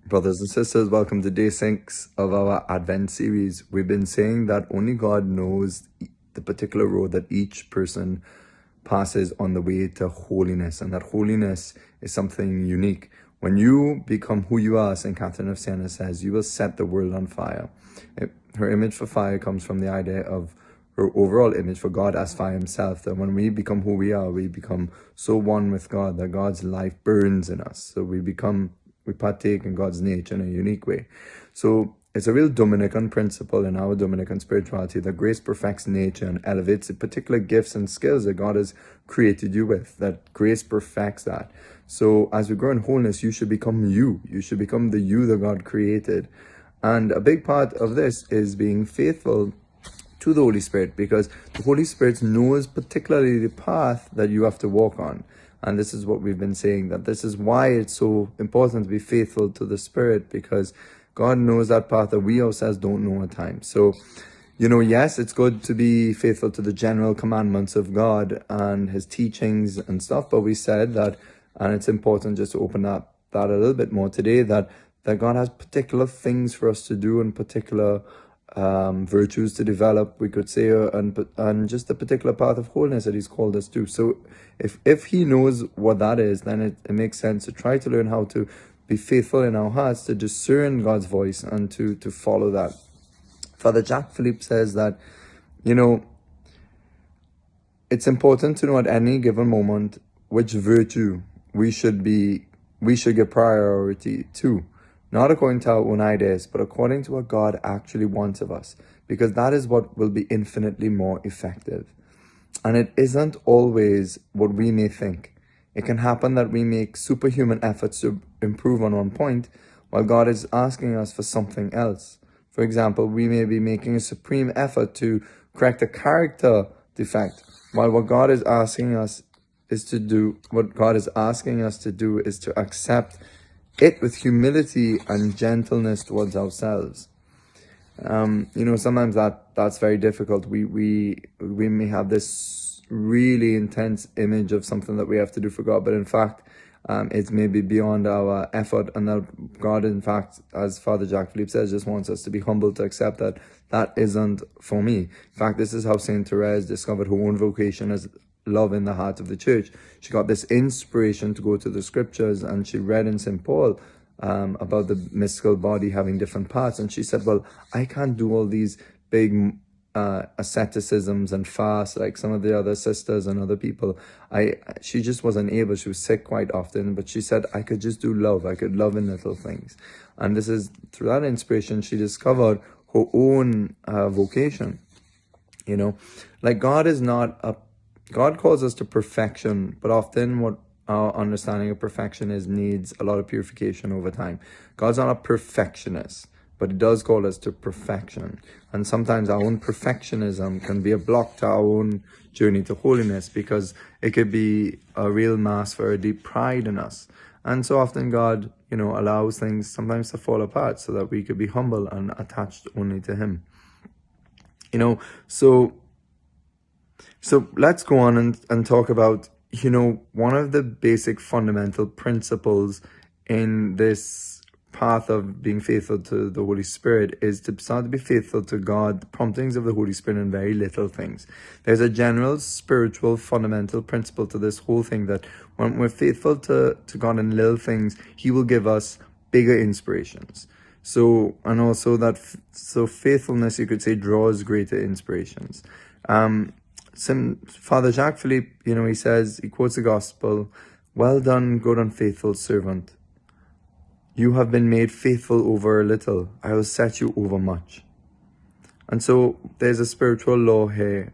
Brothers and sisters, welcome to day 6 of our Advent series. We've been saying that only God knows the particular road that each person passes on the way to holiness, and that holiness is something unique. When you become who you are, St. Catherine of Siena says, you will set the world on fire. Her image for fire comes from the idea of her overall image for God as fire himself, that when we become who we are, we become so one with God that God's life burns in us. So we partake in God's nature in a unique way. So it's a real Dominican principle in our Dominican spirituality that grace perfects nature and elevates the particular gifts and skills that God has created you with, that grace perfects that. So as we grow in wholeness, you should become you. You should become the you that God created. And a big part of this is being faithful to the Holy Spirit, because the Holy Spirit knows particularly the path that you have to walk on. And this is what we've been saying, that this is why it's so important to be faithful to the Spirit, because God knows that path that we ourselves don't know at times. So, yes, it's good to be faithful to the general commandments of God and his teachings and stuff, but we said that, and it's important just to open up that a little bit more today, that God has particular things for us to do and particular virtues to develop, we could say, and just a particular path of holiness that he's called us to. So if he knows what that is, then it makes sense to try to learn how to be faithful in our hearts, to discern God's voice and to follow that. Father Jacques Philippe says that, it's important to know at any given moment which virtue we should give priority to. Not according to our own ideas, but according to what God actually wants of us, because that is what will be infinitely more effective. And it isn't always what we may think. It can happen that we make superhuman efforts to improve on one point, while God is asking us for something else. For example, we may be making a supreme effort to correct a character defect, while what God is asking us to do is to accept it with humility and gentleness towards ourselves. Sometimes that's very difficult. We may have this really intense image of something that we have to do for God, but in fact, it's maybe beyond our effort, and that God, in fact, as Father Jacques Philippe says, just wants us to be humble to accept that isn't for me. In fact, this is how Saint Therese discovered her own vocation as love in the heart of the church. She got this inspiration to go to the scriptures, and she read in St. Paul about the mystical body having different parts, and she said, well, I can't do all these big asceticisms and fasts like some of the other sisters and other people. She just wasn't able. She was sick quite often, but she said, I could just do love. I could love in little things. And this is through that inspiration she discovered her own vocation. Like God calls us to perfection, but often what our understanding of perfection needs a lot of purification over time. God's not a perfectionist, but he does call us to perfection. And sometimes our own perfectionism can be a block to our own journey to holiness, because it could be a real mask for a deep pride in us. And so often God, allows things sometimes to fall apart so that we could be humble and attached only to him. So let's go on and talk about, one of the basic fundamental principles in this path of being faithful to the Holy Spirit is to start to be faithful to God, the promptings of the Holy Spirit in very little things. There's a general spiritual fundamental principle to this whole thing, that when we're faithful to God in little things, he will give us bigger inspirations. So faithfulness, you could say, draws greater inspirations. Father Jacques Philippe, he quotes the gospel, well done, good and faithful servant. You have been made faithful over a little. I will set you over much. And so there's a spiritual law here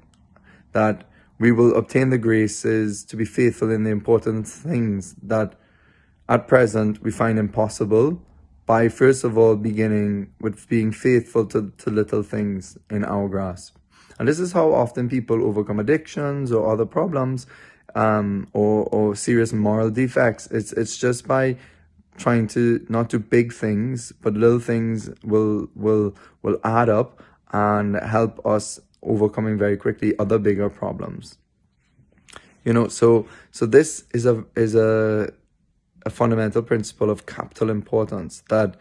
that we will obtain the graces to be faithful in the important things that at present we find impossible, by first of all beginning with being faithful to little things in our grasp. And this is how often people overcome addictions or other problems, or serious moral defects. It's just by trying to not do big things, but little things will add up and help us overcoming very quickly other bigger problems. So this is a a fundamental principle of capital importance, that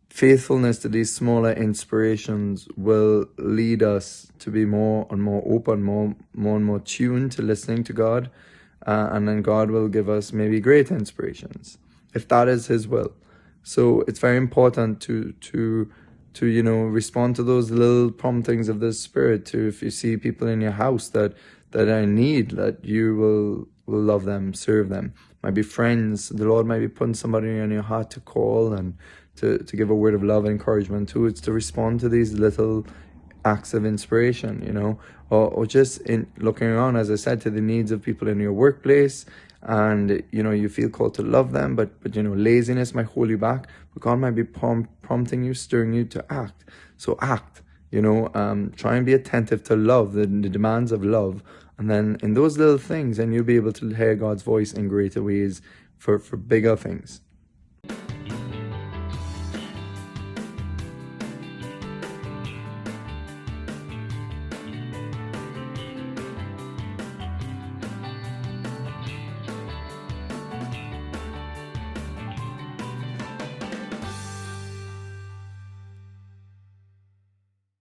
faithfulness to these smaller inspirations will lead us to be more and more open, more and more tuned to listening to God, and then God will give us maybe great inspirations, if that is His will. So it's very important to respond to those little promptings of the Spirit. To, if you see people in your house that are in need, that you will love them, serve them. Might be friends. The Lord might be putting somebody on your heart to call and to give a word of love and encouragement to. It's to respond to these little acts of inspiration, or just in looking around, as I said, to the needs of people in your workplace, and you feel called to love them, but laziness might hold you back, but God might be prompting you, stirring you to act. So act. Try and be attentive to love, the demands of love, and then in those little things, then you'll be able to hear God's voice in greater ways for bigger things.